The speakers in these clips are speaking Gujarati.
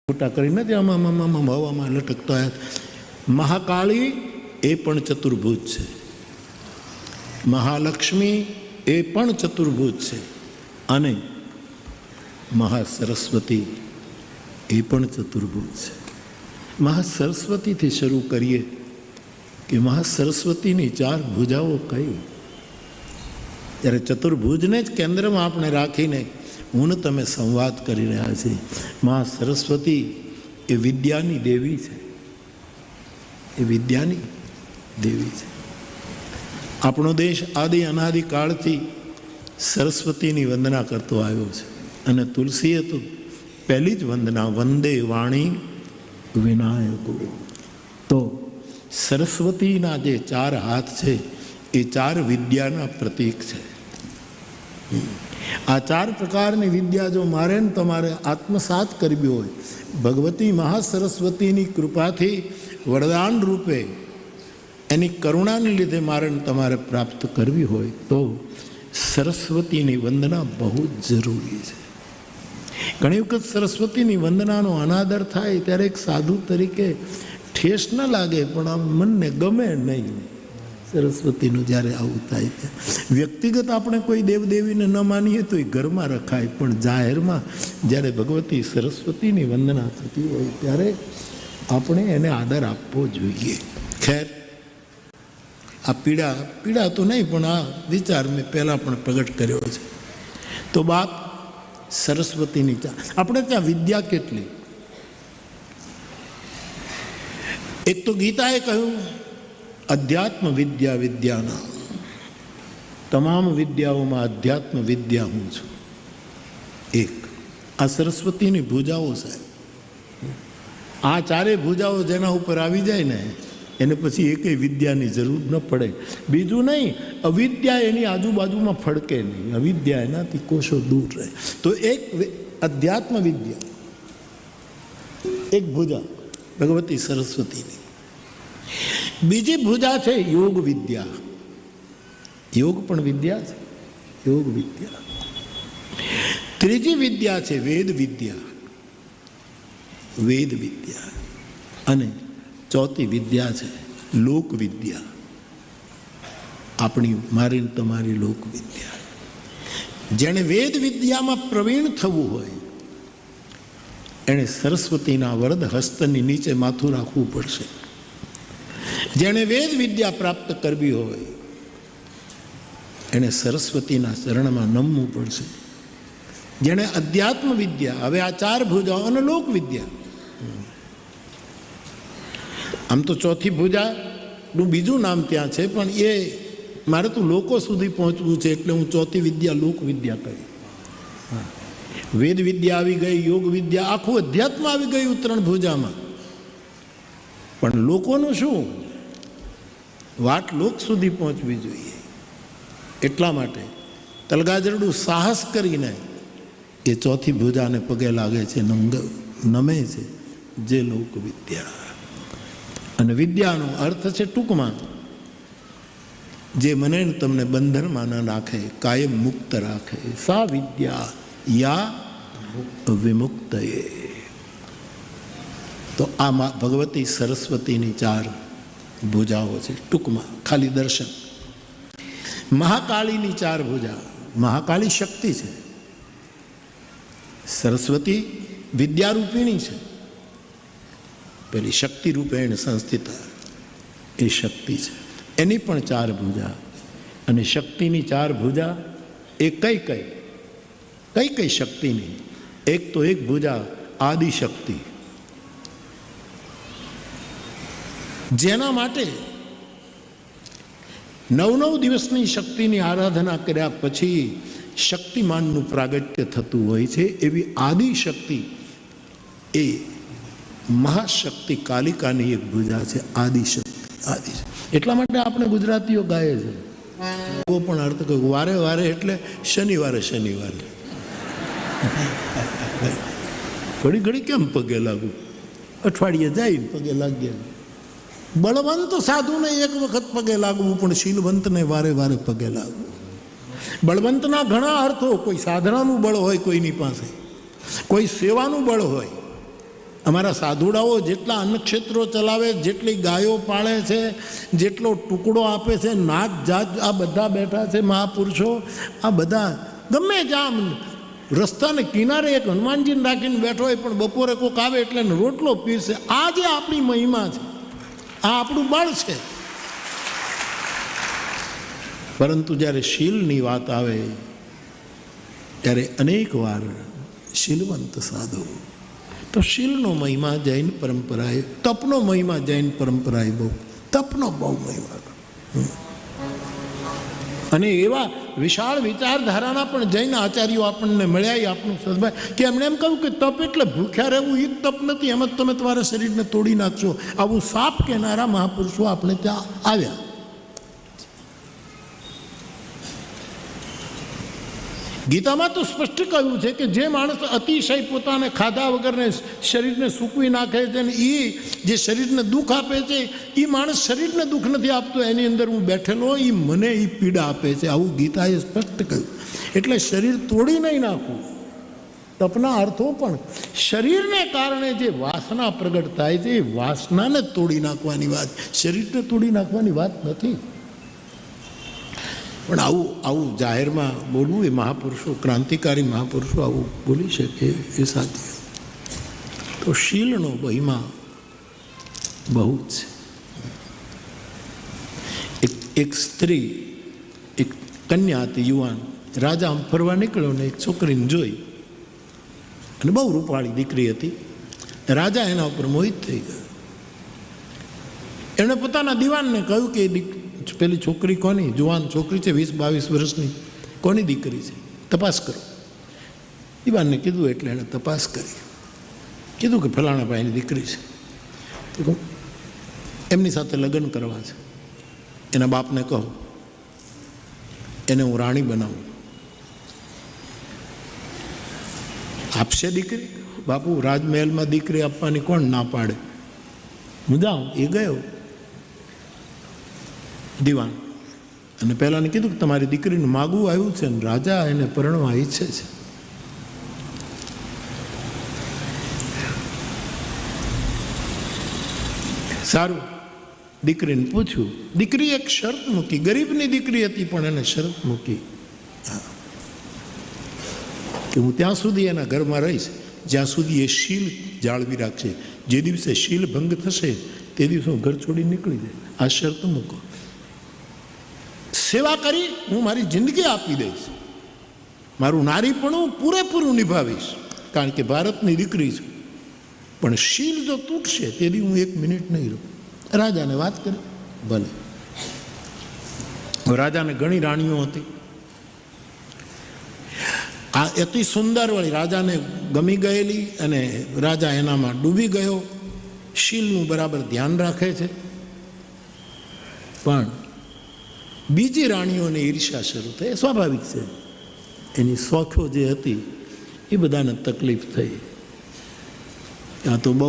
મોટા કરી નથી આમાં હવામાં લટકતો. મહાકાળી એ પણ ચતુર્ભુજ છે, મહાલક્ષ્મી એ પણ ચતુર્ભુજ છે, અને મહાસરસ્વતી એ પણ ચતુર્ભુજ છે. મહાસરસ્વતીથી શરૂ કરીએ કે મહાસરસ્વતીની 4 ભુજાઓ કઈ. ત્યારે ચતુર્ભુજને જ કેન્દ્રમાં આપણે રાખીને હું તમે સંવાદ કરી રહ્યા છીએ. મા સરસ્વતી એ વિદ્યાની દેવી છે, એ વિદ્યાની દેવી છે. આપણો દેશ આદિ અનાદિકાળથી સરસ્વતીની વંદના કરતો આવ્યો છે, અને તુલસીએ તો પહેલી જ વંદના વંદે વાણી વિનાયકો. તો સરસ્વતીના જે 4 હાથ છે એ 4 વિદ્યાના પ્રતીક છે. આ 4 પ્રકારની વિદ્યા જો મારે ને તમારે આત્મસાત કરવી હોય, ભગવતી મહાસરસ્વતીની કૃપાથી વરદાન રૂપે એની કરુણાને લીધે મારે ને તમારે પ્રાપ્ત કરવી હોય તો સરસ્વતીની વંદના બહુ જ જરૂરી છે. ઘણી વખત સરસ્વતીની વંદનાનો અનાદર થાય ત્યારે એક સાધુ તરીકે ઠેસ ન લાગે, પણ આમ મનને ગમે નહીં સરસ્વતીનું જ્યારે આવું થાય છે. વ્યક્તિગત આપણે કોઈ દેવદેવીને ન માનીએ તો એ ઘરમાં રખાય, પણ જાહેરમાં જ્યારે ભગવતી સરસ્વતીની વંદના થતી હોય ત્યારે આપણે એને આદર આપવો જોઈએ. ખેર, આ પીડા તો નહીં, પણ આ વિચાર મેં પહેલાં પણ પ્રગટ કર્યો છે. તો બાપ સરસ્વતીની આપણે ત્યાં વિદ્યા કેટલી? એક તો ગીતાએ કહ્યું અધ્યાત્મ વિદ્યા વિદ્યાના, તમામ વિદ્યાઓમાં અધ્યાત્મ વિદ્યા હું છું. એક આ સરસ્વતીની ભુજાઓ સાહેબ, આ 4 ભુજાઓ જેના ઉપર આવી જાય ને એને પછી એકેય વિદ્યાની જરૂર ન પડે. બીજું નહીં, અવિદ્યા એની આજુબાજુમાં ફડકે નહીં, અવિદ્યા એનાથી કોશો દૂર રહે. તો એક અધ્યાત્મ વિદ્યા, એક ભુજા ભગવતી સરસ્વતીની. બીજી ભુજા છે યોગ વિદ્યા. યોગ પણ વિદ્યા છે, યોગ વિદ્યા. ત્રીજી વિદ્યા છે વેદ વિદ્યા, વેદ વિદ્યા. અને ચોથી વિદ્યા છે લોક વિદ્યા, આપણી મારી તમારી લોક વિદ્યા. જેણે વેદ વિદ્યામાં પ્રવીણ થવું હોય એણે સરસ્વતીના વરદ હસ્તની નીચે માથું રાખવું પડશે. જેણે વેદ વિદ્યા પ્રાપ્ત કરવી હોય એણે સરસ્વતીના ચરણમાં નમવું પડશે. જેણે અધ્યાત્મ વિદ્યા, હવે આ 4 ભુજાઓ અને લોક વિદ્યા. આમ તો ચોથી ભુજાનું બીજું નામ ત્યાં છે, પણ એ મારે તો લોકો સુધી પહોંચવું છે એટલે હું ચોથી વિદ્યા લોક વિદ્યા કહી. વેદ વિદ્યા આવી ગઈ, યોગ વિદ્યા, આખું અધ્યાત્મ આવી ગયું 3 ભુજામાં. પણ લોકોનું શું? વાટ લોક સુધી પહોંચવી જોઈએ. એટલા માટે તલગાજરડું સાહસ કરીને એ ચોથી ભુજાને પગે લાગે છે, નમે છે, જે લોક વિદ્યા. અને વિદ્યાનો અર્થ છે ટૂંકમાં જે મને તમને બંધનમાં ન નાખે, કાયમ મુક્ત રાખે. સા વિદ્યા યા વિમુક્તએ. તો આ ભગવતી સરસ્વતીની 4 ભુજાઓ છે. ટૂંકમાં ખાલી દર્શન. મહાકાળીની 4 ભુજા. મહાકાળી શક્તિ છે, સરસ્વતી વિદ્યારૂપિણી છે, પેલી શક્તિ રૂપેણ સંસ્થિતા એ શક્તિ છે. એની પણ 4 ભુજા. અને શક્તિની 4 ભુજા એ કઈ કઈ શક્તિની? એક તો એક ભુજા આદિશક્તિ, જેના માટે 9 દિવસની શક્તિની આરાધના કર્યા પછી શક્તિમાનનું પ્રાગટ્ય થતું હોય છે. એવી આદિશક્તિ એ મહાશક્તિ કાલિકાની એક ભુજા છે, આદિશક્તિ. એટલા માટે આપણે ગુજરાતીઓ ગાય છે એવો પણ અર્થ કહ્યું વારે વારે એટલે શનિવારે ઘડી કેમ પગે લાગુ? અઠવાડિયે જાય પગે લાગ્યા. બળવંત સાધુને એક વખત પગે લાગવું, પણ શીલવંતને વારે વારે પગે લાગવું. બળવંતના ઘણા અર્થો, કોઈ સાધનાનું બળ હોય કોઈની પાસે, કોઈ સેવાનું બળ હોય, અમારા સાધુડાઓ જેટલા અન્નક્ષેત્રો ચલાવે, જેટલી ગાયો પાળે છે, જેટલો ટુકડો આપે છે, નાત જાત આ બધા બેઠા છે મહાપુરુષો, આ બધા ગમે જામ રસ્તાને કિનારે એક હનુમાનજીને રાખીને બેઠો હોય, પણ બપોરે કોઈક આવે એટલે રોટલો પીરશે. આ જે આપણી મહિમા છે, આ આપણું બળ છે. પરંતુ જ્યારે શીલની વાત આવે ત્યારે અનેક વાર શીલવંત સાધુ, તો શીલનો મહિમા જૈન પરંપરાએ, તપનો મહિમા જૈન પરંપરાએ બહુ, તપનો બહુ મહિમા. અને એવા વિશાળ વિચારધારાના પણ જૈન આચાર્યો આપણને મળ્યા. આપણું સદભાઈ કે એમણે એમ કહ્યું કે તપ એટલે ભૂખ્યા રહેવું, એ તપ નથી, એમ જ તમે તમારા શરીરને તોડી નાખશો. આવું સાપ કહેનારા મહાપુરુષો આપણે ત્યાં આવ્યા. ગીતામાં તો સ્પષ્ટ કહ્યું છે કે જે માણસ અતિશય પોતાને ખાધા વગરને શરીરને સૂકવી નાખે છે ને એ જે શરીરને દુઃખ આપે છે, એ માણસ શરીરને દુઃખ નથી આપતો, એની અંદર હું બેઠેલો એ મને એ પીડા આપે છે. આવું ગીતાએ સ્પષ્ટ કહ્યું. એટલે શરીર તોડી નહીં નાખવું. તપના અર્થો પણ શરીરને કારણે જે વાસના પ્રગટ થાય છે, એ વાસનાને તોડી નાખવાની વાત, શરીરને તોડી નાખવાની વાત નથી. પણ આવું જાહેરમાં બોલવું એ મહાપુરુષો, ક્રાંતિકારી મહાપુરુષો આવું બોલી શકે એ સાચું. તો શીલનો મહિમા બહુ જ છે. એક સ્ત્રી, એક કન્યા હતી, યુવાન, રાજા આમ ફરવા નીકળ્યો ને એક છોકરીને જોઈ, અને બહુ રૂપાળી દીકરી હતી. રાજા એના ઉપર મોહિત થઈ ગયો. એણે પોતાના દિવાનને કહ્યું કે પેલી છોકરી કોની, જુવાન છોકરી છે, 20-22 વર્ષની, કોની દીકરી છે, તપાસ કરો. દિવાનને કીધું એટલે એણે તપાસ કરી. કીધું કે ફલાણા ભાઈની દીકરી છે, એમની સાથે લગ્ન કરવા છે. એના બાપને કહો એને હું રાણી બનાવું. આપશે દીકરી? બાપુ, રાજમહેલમાં દીકરી આપવાની કોણ ના પાડે? હું જાઉં. એ ગયો દિવાન, અને પહેલાંને કીધું કે તમારી દીકરીનું માગવું આવ્યું છે ને રાજા એને પરણવા ઈચ્છે છે. સારું, દીકરીને પૂછ્યું. દીકરી એક શરત મૂકી, ગરીબની દીકરી હતી પણ એને શરત મૂકી કે હું ત્યાં સુધી એના ઘરમાં રહીશ જ્યાં સુધી એ શીલ જાળવી રાખશે. જે દિવસે શીલ ભંગ થશે તે દિવસે હું ઘર છોડી નીકળી જાય. આ શરત મૂકો. સેવા કરી હું મારી જિંદગી આપી દઈશ, મારું નારીપણું પૂરેપૂરું નિભાવીશ, કારણ કે ભારતની દીકરી છું. પણ શીલ જો તૂટશે તેથી હું 1 મિનિટ નહીં રહું. રાજાને વાત કરી. ભલે. રાજાને ઘણી રાણીઓ હતી. આ અતિ સુંદર વળી રાજાને ગમી ગયેલી, અને રાજા એનામાં ડૂબી ગયો. શીલનું બરાબર ધ્યાન રાખે છે. પણ બીજી રાણીઓને ઈર્ષ્યા શરૂ થઈ. સ્વાભાવિક છે, એની શોખો જે હતી એ બધાને તકલીફ થઈ. ત્યાં તો બહુ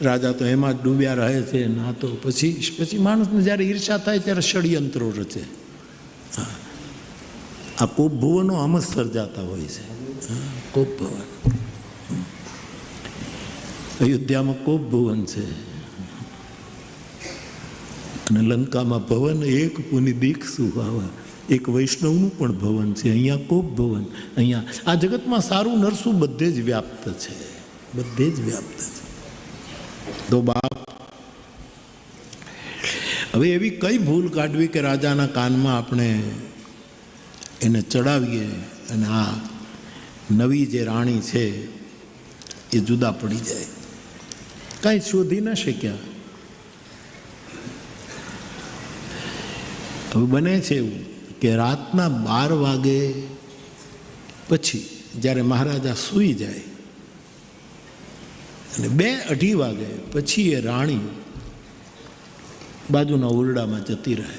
રાજા તો એમાં જ ડૂબ્યા રહે છે. ના તો પછી માણસને જ્યારે ઈર્ષ્યા થાય ત્યારે ષડયંત્રો રચે. આ કોપ ભુવનો આમ જ સર્જાતા હોય છે. કોપ ભુવન, અયોધ્યામાં કોપ ભુવન છે, અને લંકામાં ભવન એક પુની દીક્ષું આવા એક વૈષ્ણવનું પણ ભવન છે. અહીંયા કોપ ભવન. અહીંયા આ જગતમાં સારું નરસું બધે જ વ્યાપ્ત છે, બધે જ વ્યાપ્ત છે. તો બાપ, હવે એવી કઈ ભૂલ કાઢવી કે રાજાના કાનમાં આપણે એને ચડાવીએ અને આ નવી જે રાણી છે એ જુદા પડી જાય. કાંઈ શોધી ન શક્યા. હવે બને છે એવું કે રાતના 12 વાગે પછી જ્યારે મહારાજા સૂઈ જાય અને 2-2:30 વાગે પછી એ રાણી બાજુના ઓરડામાં જતી રહે,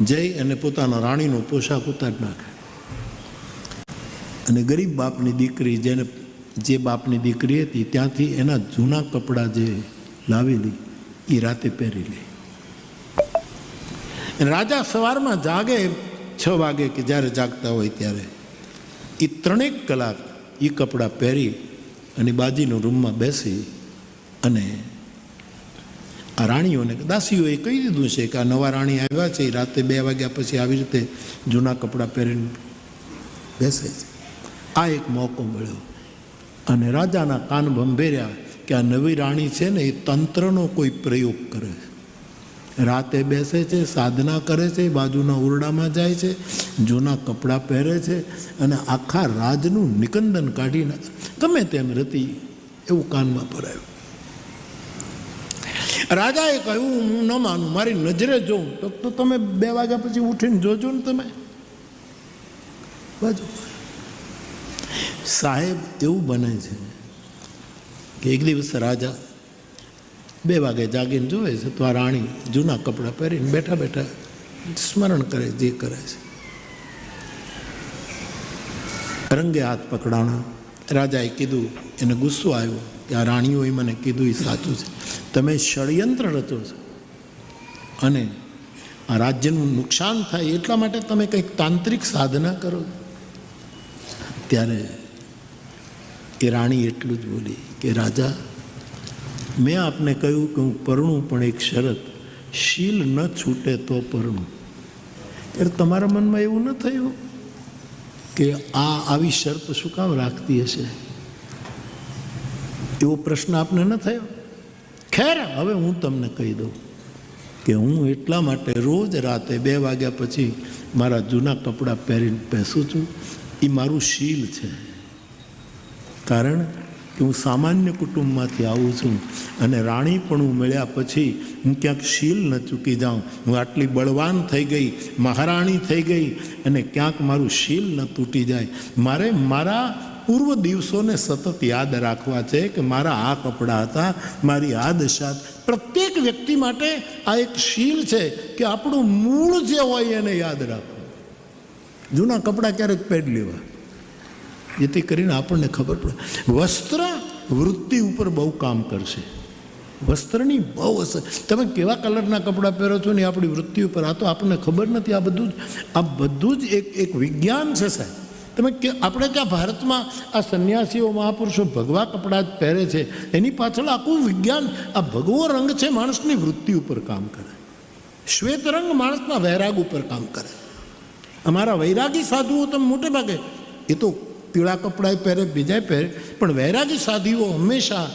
જઈ અને પોતાના રાણીનો પોશાક ઉતારી નાખે, અને ગરીબ બાપની દીકરી, જે બાપની દીકરી હતી ત્યાંથી એના જૂના કપડાં જે લાવેલી એ રાતે પહેરી લે. રાજા સવારમાં જાગે 6 વાગે કે જ્યારે જાગતા હોય ત્યારે એ 3 કલાક એ કપડાં પહેરી અને બાજીનો રૂમમાં બેસી અને આ રાણીઓને દાસીઓએ કહી દીધું છે કે આ નવા રાણી આવ્યા છે, રાતે 2 વાગ્યા પછી આવી રીતે જૂના કપડાં પહેરીને બેસે છે. આ એક મોકો મળ્યો અને રાજાના કાન ભંભેર્યા કે આ નવી રાણી છે ને એ તંત્રનો કોઈ પ્રયોગ કરે છે, રાતે બેસે છે, સાધના કરે છે, બાજુના ઓરડામાં જાય છે, જૂના કપડાં પહેરે છે અને આખા રાજનું નિકંદન કાઢીને ગમે તેમ રતી એવું કાનમાં ભરાયું. રાજાએ કહ્યું હું ન માનું, મારી નજરે જોઉં તો તમે 2 વાગ્યા પછી ઉઠીને જોજો ને તમે બાજુ. સાહેબ એવું બને છે કે એક દિવસ રાજા 2 વાગે જાગીને જોવે છે તો આ રાણી જૂના કપડાં પહેરીને બેઠા બેઠા સ્મરણ કરે જે કરે છે. રંગે હાથ પકડાણા. રાજાએ કીધું, એને ગુસ્સો આવ્યો કે આ રાણીઓએ મને કીધું એ સાચું છે, તમે ષડયંત્ર રચો છો અને આ રાજ્યનું નુકસાન થાય એટલા માટે તમે કંઈક તાંત્રિક સાધના કરો. ત્યારે એ રાણી એટલું જ બોલી કે રાજા, મેં આપને કહ્યું કે હું પરણું, પણ એક શરત, શીલ ન છૂટે તો પરણું. ત્યારે તમારા મનમાં એવું ન થયું કે આ આવી શરત શું કામ રાખતી હશે? એવો પ્રશ્ન આપને ન થયો? ખેર, હવે હું તમને કહી દઉં કે હું એટલા માટે રોજ રાતે 2 વાગ્યા પછી મારા જૂના કપડાં પહેરીને બેસું છું. એ મારું શીલ છે, કારણ કે હું સામાન્ય કુટુંબમાંથી આવું છું અને રાણીપણું મળ્યા પછી હું ક્યાંક શીલ ન ચૂકી જાઉં. હું આટલી બળવાન થઈ ગઈ, મહારાણી થઈ ગઈ અને ક્યાંક મારું શીલ ન તૂટી જાય. મારે મારા પૂર્વ દિવસોને સતત યાદ રાખવા છે કે મારા આ કપડાં હતા, મારી આ દશા. પ્રત્યેક વ્યક્તિ માટે આ એક શીલ છે કે આપણું મૂળ જે હોય એને યાદ રાખવું. જૂના કપડાં ક્યારેક પહેરી લેવા, જેથી કરીને આપણને ખબર પડે. વસ્ત્ર વૃત્તિ ઉપર બહુ કામ કરશે, વસ્ત્રની બહુ અસર. તમે કેવા કલરના કપડાં પહેરો છો ને આપણી વૃત્તિ ઉપર, આ તો આપણને ખબર નથી. આ બધું જ એક વિજ્ઞાન છે સાહેબ. તમે કે આપણે ત્યાં ભારતમાં આ સંન્યાસીઓ મહાપુરુષો ભગવા કપડાં જ પહેરે છે, એની પાછળ આખું વિજ્ઞાન. આ ભગવો રંગ છે માણસની વૃત્તિ ઉપર કામ કરે, શ્વેત રંગ માણસના વૈરાગ ઉપર કામ કરે. અમારા વૈરાગી સાધુઓ તમે મોટે ભાગે એ તો પીળા કપડાં પહેરે, બીજા પહેરે, પણ વૈરાગી સાધુઓ હંમેશા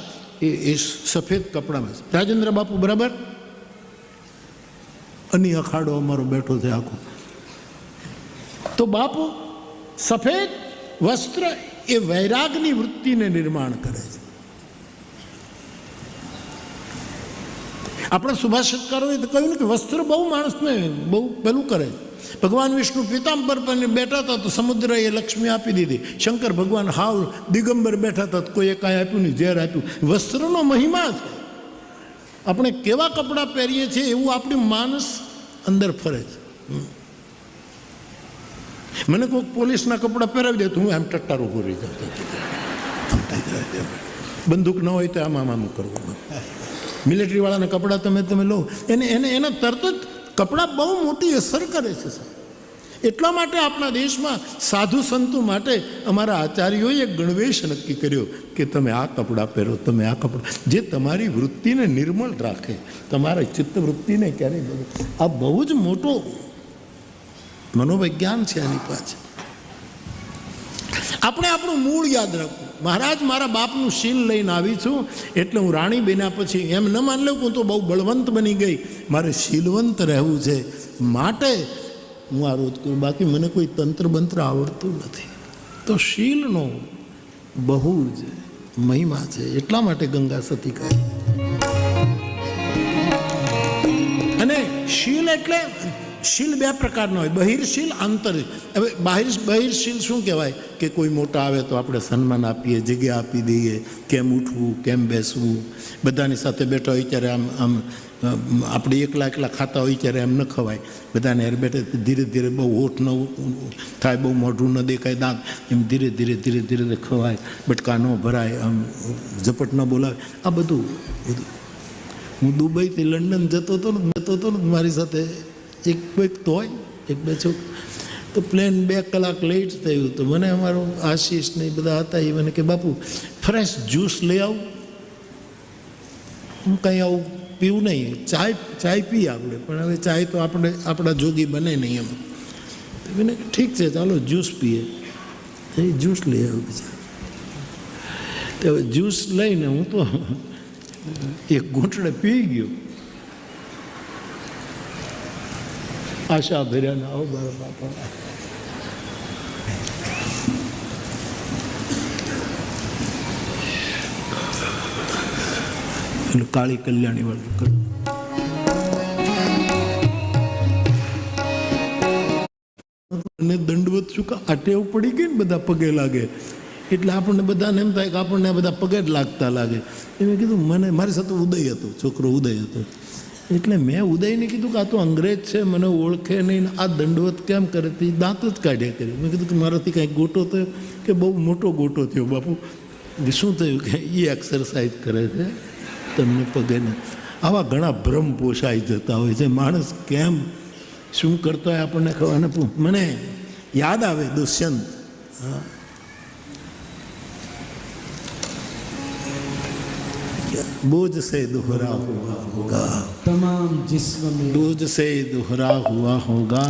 એ સફેદ કપડામાં. રાજેન્દ્ર બાપુ બરાબર અને અખાડો અમારો બેઠો છે આખો. તો બાપુ સફેદ વસ્ત્ર એ વૈરાગની વૃત્તિને નિર્માણ કરે છે. આપણે સુભાષિતકારોએ કહ્યું ને કે વસ્ત્ર બહુ માણસને બહુ પેલું કરે. ભગવાન વિષ્ણુ પિતાંબર પર બેઠા હતા તો સમુદ્રએ લક્ષ્મી આપી દીધી. શંકર ભગવાન હાવ દિગંબર બેઠા હતા તો કોઈએ કાંઈ આપ્યું નહીં, ઝેર આપ્યું. વસ્ત્રનો મહિમા છે. આપણે કેવા કપડાં પહેરીએ છીએ એવું આપણી માનસ અંદર ફરે છે. મને કોઈક પોલીસના કપડાં પહેરાવી દે તો હું એમ ટટ્ટારો પૂરી જતો. બંદૂક ન હોય તો આમ કરવું. મિલિટરીવાળાના કપડાં તમે લો, એને તરત જ કપડાં બહુ મોટી અસર કરે છે સાહેબ. એટલા માટે આપણા દેશમાં સાધુ સંતો માટે અમારા આચાર્યોએ એક ગણવેશ નક્કી કર્યો કે તમે આ કપડાં પહેરો, તમે આ કપડાં, જે તમારી વૃત્તિને નિર્મળ રાખે, તમારા ચિત્તવૃત્તિને ક્યારેય બગડે. આ બહુ જ મોટો મનોવિજ્ઞાન છે આની પાછળ. આપણે આપણું મૂળ યાદ રાખવું. મહારાજ મારા બાપનું શીલ લઈને આવી છું એટલે હું રાણી બન્યા પછી એમ ન માન લઉં કે હું તો બહુ બળવંત બની ગઈ, મારે શીલવંત રહેવું છે, માટે હું આ રોજ કરું. બાકી મને કોઈ તંત્ર બંત્ર આવડતું નથી. તો શીલનો બહુ જ મહિમા છે. એટલા માટે ગંગા સતી કહે. અને શીલ એટલે શીલ 2 પ્રકારનો હોય, બહિર્શીલ, આંતર. હવે બહિર્શીલ શું કહેવાય કે કોઈ મોટા આવે તો આપણે સન્માન આપીએ, જગ્યા આપી દઈએ, કેમ ઉઠવું, કેમ બેસવું, બધાની સાથે બેઠા હોય ત્યારે આમ આપણે એકલા ખાતા હોય ત્યારે એમ ન ખવાય, બધાને હેર બેઠે ધીરે ધીરે, બહુ હોઠ ન થાય, બહુ મોઢું ન દેખાય, દાંત એમ ધીરે ધીરે ખવાય, બટકા ન ભરાય, આમ ઝપટ ન બોલાવે. આ બધું હું દુબઈથી લંડન જતો હતો ને મારી સાથે એક તોય 1-2 છોક, તો પ્લેન 2 કલાક લેટ થયું. તો મને અમારો આશીષ ને બધા હતા, એ મને કે બાપુ ફ્રેશ જ્યુસ લઈ આવું, હું કંઈ આવું પીવું નહીં. ચાય પીએ આપણે, પણ હવે ચાય તો આપણે આપણા જોગી બને નહીં એમ. મને ઠીક છે, ચાલો જ્યુસ પીએ. એ જ્યુસ લઈ આવ્યું બીજા. તો જ્યુસ લઈને હું તો એક ઘૂંટડે પી ગયો. આશા ભર્યા ને આવો મારા બાપા. એટલે કાળી કલ્યાણી વાળું કર્યું. અને દંડવત શું આ ટેવ પડી ગઈ ને, બધા પગે લાગે એટલે આપણને બધાને એમ થાય કે આપણને આ બધા પગે જ લાગતા લાગે. એ મેં કીધું, મને મારી સાથે ઉદય હતો, છોકરો ઉદય હતો, એટલે મેં ઉદયને કીધું કે આ તો અંગ્રેજ છે, મને ઓળખે નહીં, આ દંડવત કેમ કરે? તે દાંત જ કાઢ્યા કર્યું. મેં કીધું કે મારાથી કાંઈક ગોટો થયો કે બહુ મોટો ગોટો થયો બાપુ. શું થયું કે એ એક્સરસાઇઝ કરે છે તમને પગેને. આવા ઘણા ભ્રમ પોષાઈ જતા હોય છે. માણસ કેમ શું કરતો હોય આપણને ખબર. મને યાદ આવે દુષ્યંત. बोझ से दोहरा हुआ होगा, तमाम जिस्म में बोझ से दोहरा हुआ होगा,